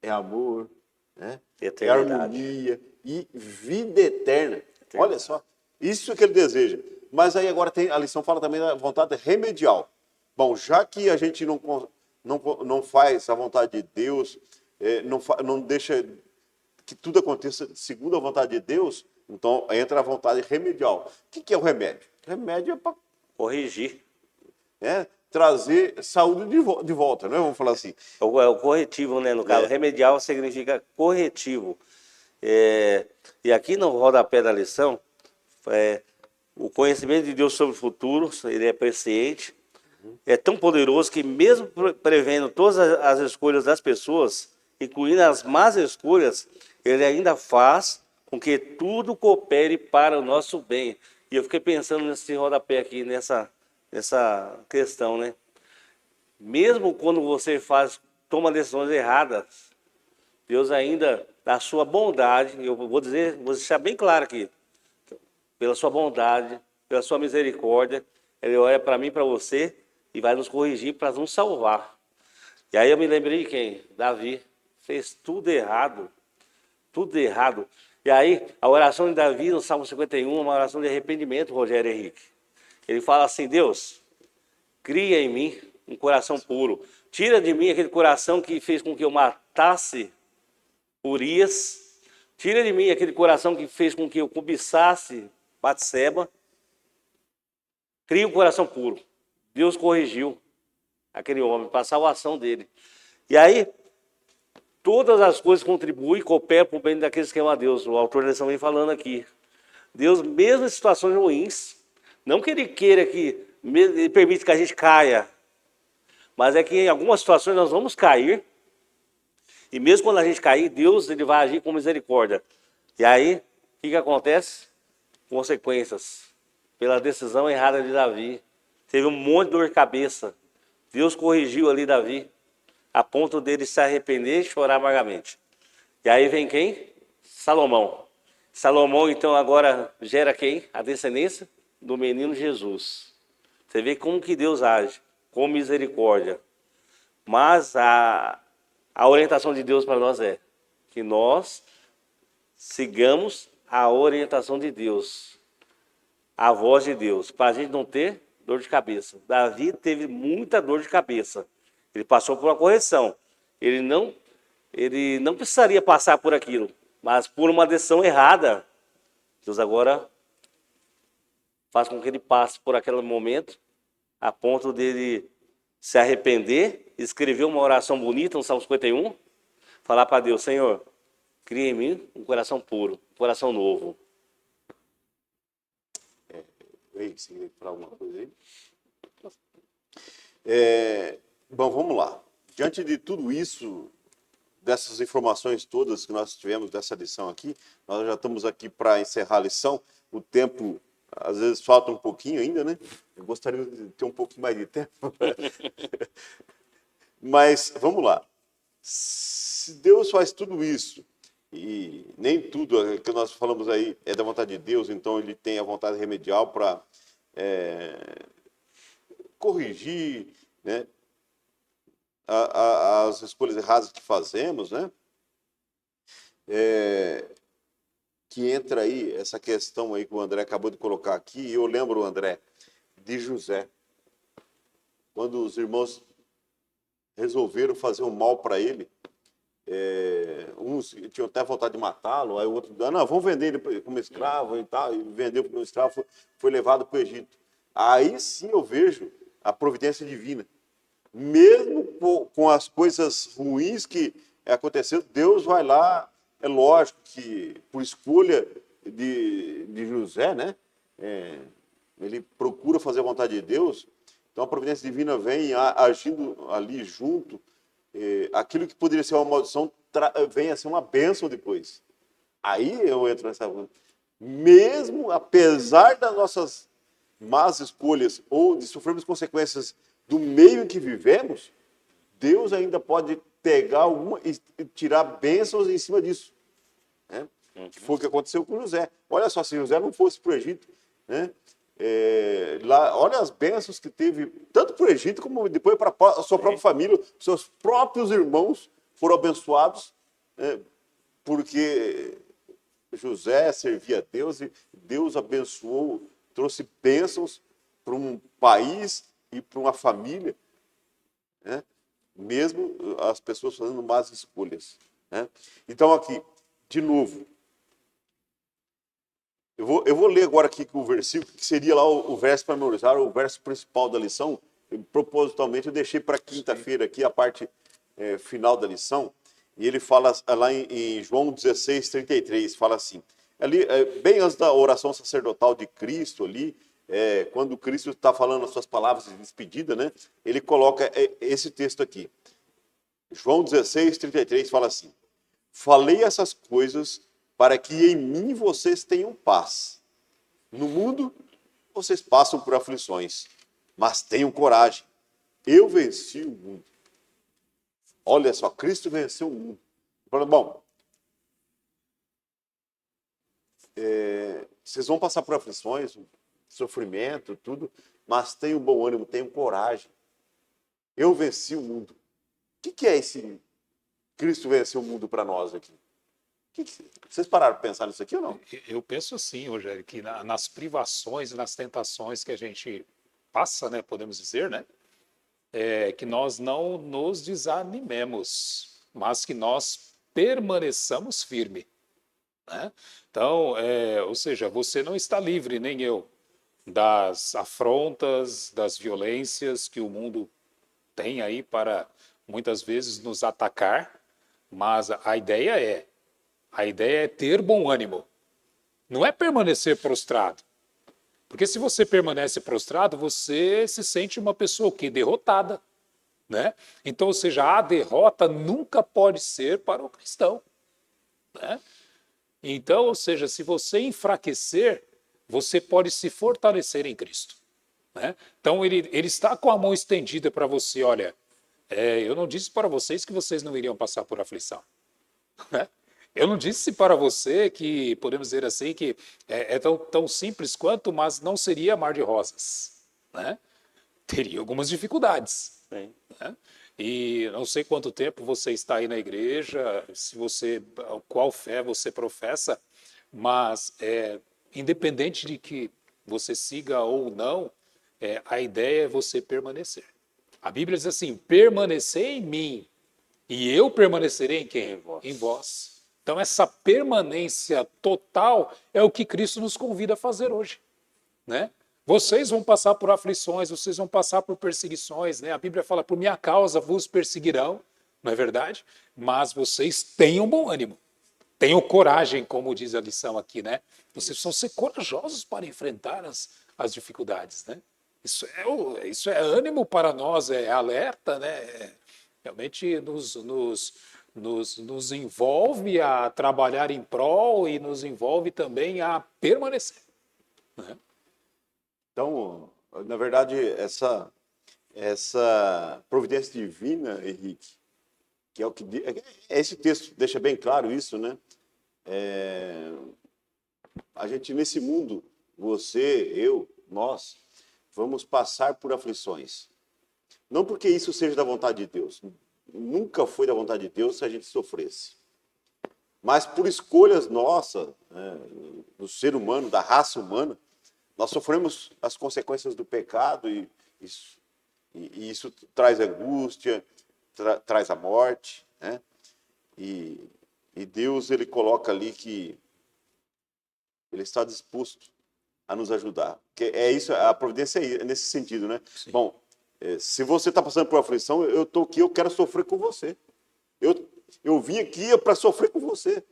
é amor, né? É harmonia e vida eterna. Olha só, isso que ele deseja. Mas aí agora a lição fala também da vontade remedial. Bom, já que a gente não faz a vontade de Deus, não deixa que tudo aconteça segundo a vontade de Deus, então entra a vontade remedial. O que é o remédio? O remédio é para corrigir. Trazer saúde de volta, né? Vamos falar assim. É o corretivo, né? No caso, remedial significa corretivo. E aqui no rodapé da lição, o conhecimento de Deus sobre o futuro, ele é presciente, é tão poderoso que mesmo prevendo todas as escolhas das pessoas, incluindo as más escolhas, ele ainda faz com que tudo coopere para o nosso bem. E eu fiquei pensando nesse rodapé aqui, nessa questão, né? Mesmo quando você toma decisões erradas, Deus ainda, na sua bondade, eu vou deixar bem claro aqui, pela sua bondade, pela sua misericórdia, ele olha para mim e para você e vai nos corrigir para nos salvar. E aí eu me lembrei de quem? Davi. Fez tudo errado. Tudo errado. E aí, a oração de Davi, no Salmo 51, uma oração de arrependimento, Rogério Henrique. Ele fala assim: Deus, cria em mim um coração puro. Tira de mim aquele coração que fez com que eu matasse Urias. Tira de mim aquele coração que fez com que eu cobiçasse Batseba. Cria um coração puro. Deus corrigiu aquele homem para a salvação dele. E aí, todas as coisas contribuem e cooperam para o bem daqueles que amam a Deus. O autor da lição vem falando aqui. Deus, mesmo em situações ruins, não que ele queira que ele permita que a gente caia, mas é que em algumas situações nós vamos cair, e mesmo quando a gente cair, Deus ele vai agir com misericórdia. E aí, o que acontece? Consequências. Pela decisão errada de Davi. Teve um monte de dor de cabeça. Deus corrigiu ali Davi, a ponto dele se arrepender e chorar amargamente. E aí vem quem? Salomão. Salomão, então, agora gera quem? A descendência do menino Jesus. Você vê como que Deus age, com misericórdia. Mas a orientação de Deus para nós é que nós sigamos a orientação de Deus, a voz de Deus, para a gente não ter dor de cabeça. Davi teve muita dor de cabeça. Ele passou por uma correção. Ele não precisaria passar por aquilo, mas por uma decisão errada, Deus agora faz com que ele passe por aquele momento, a ponto dele se arrepender, escrever uma oração bonita no Salmo 51, falar para Deus: Senhor, cria em mim um coração puro, um coração novo. Ei, você queria falar alguma coisa aí? Bom, vamos lá. Diante de tudo isso, dessas informações todas que nós tivemos dessa lição aqui, nós já estamos aqui para encerrar a lição. O tempo, às vezes, falta um pouquinho ainda, né? Eu gostaria de ter um pouquinho mais de tempo. Mas, vamos lá. Se Deus faz tudo isso, e nem tudo que nós falamos aí é da vontade de Deus, então ele tem a vontade remedial para corrigir, né, as escolhas erradas que fazemos, né? Que entra aí essa questão aí que o André acabou de colocar aqui, e eu lembro, André, de José. Quando os irmãos resolveram fazer um mal para ele, uns tinham até vontade de matá-lo, aí o outro, não, vamos vender ele como escravo e tal, e vendeu como escravo, foi levado para o Egito. Aí sim eu vejo a providência divina. Mesmo com as coisas ruins que aconteceram, Deus vai lá. É lógico que por escolha de José, né? Ele procura fazer a vontade de Deus, então a providência divina vem agindo ali junto. Aquilo que poderia ser uma maldição vem a ser uma bênção depois. Aí eu entro nessa. Mesmo apesar das nossas más escolhas ou de sofrermos consequências do meio em que vivemos, Deus ainda pode pegar alguma e tirar bênçãos em cima disso, né? Que foi o que aconteceu com José. Olha só, se José não fosse para o Egito, né? Lá, olha as bênçãos que teve, tanto para o Egito como depois para a sua própria família, seus próprios irmãos foram abençoados, né? Porque José servia a Deus e Deus abençoou, trouxe bênçãos para um país e para uma família, né? Mesmo as pessoas fazendo más escolhas, né? Então aqui, de novo, eu vou ler agora aqui o versículo, que seria lá o verso para memorizar, o verso principal da lição. Propositalmente eu deixei para quinta-feira aqui a parte final da lição, e ele fala lá em João 16, 33, fala assim, ali, bem antes da oração sacerdotal de Cristo ali, quando Cristo está falando as suas palavras de despedida, né, ele coloca esse texto aqui. João 16, 33 fala assim: falei essas coisas para que em mim vocês tenham paz. No mundo vocês passam por aflições, mas tenham coragem. Eu venci o mundo. Olha só, Cristo venceu o mundo. Bom, vocês vão passar por aflições, sofrimento, tudo, mas tenham bom ânimo, tenham coragem. Eu venci o mundo. O que é esse Cristo venceu o mundo para nós aqui? Vocês pararam para pensar nisso aqui ou não? Eu penso assim, Rogério, que nas privações e nas tentações que a gente passa, né, podemos dizer, né, que nós não nos desanimemos, mas que nós permaneçamos firmes, né? Então, ou seja, você não está livre, nem eu, das afrontas, das violências que o mundo tem aí para muitas vezes nos atacar, mas a ideia é ter bom ânimo, não é permanecer prostrado. Porque se você permanece prostrado, você se sente uma pessoa o quê? Derrotada, né? Então, ou seja, a derrota nunca pode ser para o cristão, né? Então, ou seja, se você enfraquecer, você pode se fortalecer em Cristo, né? Então, ele está com a mão estendida para você, olha, eu não disse para vocês que vocês não iriam passar por aflição, né? Eu não disse para você que, podemos dizer assim, que é tão simples quanto, mas não seria mar de rosas, né? Teria algumas dificuldades, Sim. né? E não sei quanto tempo você está aí na igreja, se você, qual fé você professa, mas independente de que você siga ou não, a ideia é você permanecer. A Bíblia diz assim: permanecer em mim e eu permanecerei em quem? Em vós. Em vós. Então, essa permanência total é o que Cristo nos convida a fazer hoje, né? Vocês vão passar por aflições, vocês vão passar por perseguições, né? A Bíblia fala: por minha causa vos perseguirão, não é verdade? Mas vocês tenham bom ânimo, tenham coragem, como diz a lição aqui, né? Vocês precisam ser corajosos para enfrentar as dificuldades, né? Isso é ânimo para nós, é alerta, né? Realmente nos envolve a trabalhar em prol e nos envolve também a permanecer, né? Então, na verdade, essa providência divina, Henrique, que é o que esse texto deixa bem claro isso, né? A gente nesse mundo, você, eu, nós, vamos passar por aflições. Não porque isso seja da vontade de Deus. Nunca foi da vontade de Deus se a gente sofresse. Mas por escolhas nossas, né, do ser humano, da raça humana, nós sofremos as consequências do pecado e isso traz angústia, traz a morte, né? E Deus, ele coloca ali que ele está disposto a nos ajudar. Que é isso, a providência é nesse sentido, né? Sim. Bom, se você está passando por aflição, eu estou aqui, eu quero sofrer com você. Eu vim aqui para sofrer com você.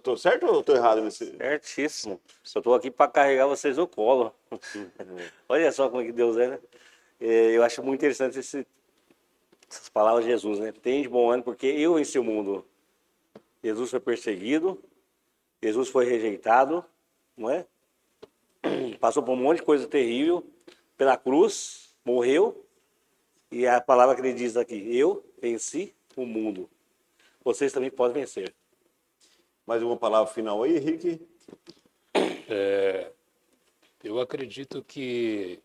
Tô certo ou estou errado nesse? Certíssimo. Só estou aqui para carregar vocês no colo. Olha só como é que Deus é, né? Eu acho muito interessante essas palavras de Jesus, né? Tem de bom ânimo, porque eu venci o mundo. Jesus foi perseguido, Jesus foi rejeitado, não é? Passou por um monte de coisa terrível, pela cruz, morreu, e a palavra que ele diz aqui: eu venci o mundo. Vocês também podem vencer. Mais uma palavra final aí, Henrique? Eu acredito que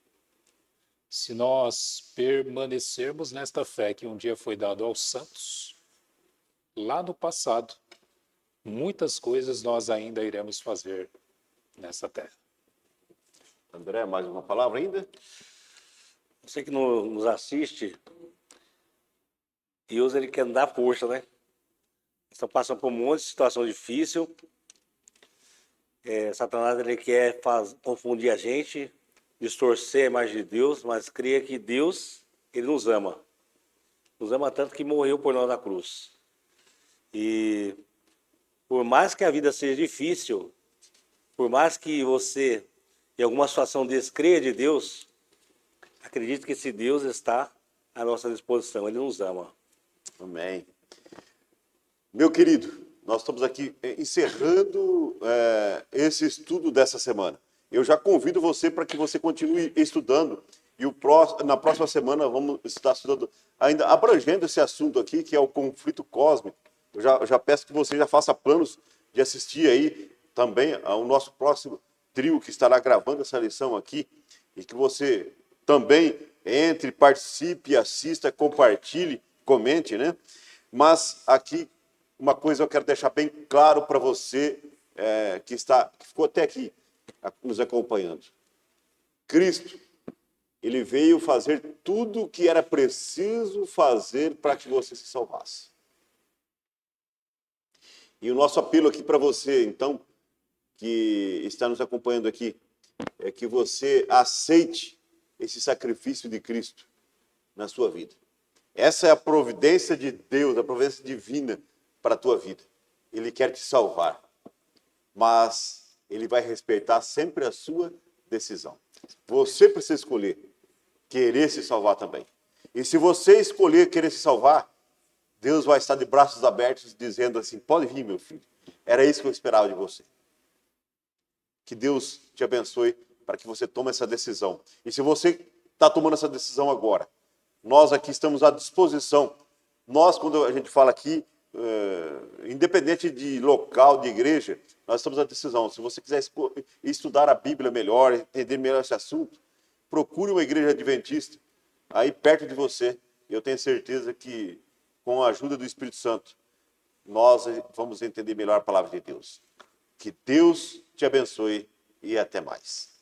se nós permanecermos nesta fé que um dia foi dado aos santos, lá no passado, muitas coisas nós ainda iremos fazer nessa terra. André, mais uma palavra ainda? Você que nos assiste, Deus ele quer dar força, né? Estão passando por um monte de situação difícil. Satanás ele quer confundir a gente, distorcer a imagem de Deus, mas creia que Deus ele nos ama. Nos ama tanto que morreu por nós na cruz. E por mais que a vida seja difícil, por mais que você, em alguma situação, descreia de Deus, acredite que esse Deus está à nossa disposição. Ele nos ama. Amém. Meu querido, nós estamos aqui encerrando esse estudo dessa semana. Eu já convido você para que você continue estudando e na próxima semana vamos estar estudando, ainda abrangendo esse assunto aqui, que é o conflito cósmico. Eu já peço que você já faça planos de assistir aí também ao nosso próximo trio que estará gravando essa lição aqui e que você também entre, participe, assista, compartilhe, comente, né? Mas aqui uma coisa eu quero deixar bem claro para você que ficou até aqui nos acompanhando. Cristo, ele veio fazer tudo o que era preciso fazer para que você se salvasse. E o nosso apelo aqui para você, então, que está nos acompanhando aqui, é que você aceite esse sacrifício de Cristo na sua vida. Essa é a providência de Deus, a providência divina para a tua vida. Ele quer te salvar, mas ele vai respeitar sempre a sua decisão. Você precisa escolher querer se salvar também. E se você escolher querer se salvar, Deus vai estar de braços abertos dizendo assim: pode vir, meu filho. Era isso que eu esperava de você. Que Deus te abençoe para que você tome essa decisão. E se você está tomando essa decisão agora, nós aqui estamos à disposição. Nós, quando a gente fala aqui, independente de local, de igreja, nós estamos à decisão. Se você quiser estudar a Bíblia melhor, entender melhor esse assunto, procure uma igreja adventista aí perto de você. Eu tenho certeza que, com a ajuda do Espírito Santo, nós vamos entender melhor a palavra de Deus. Que Deus te abençoe e até mais.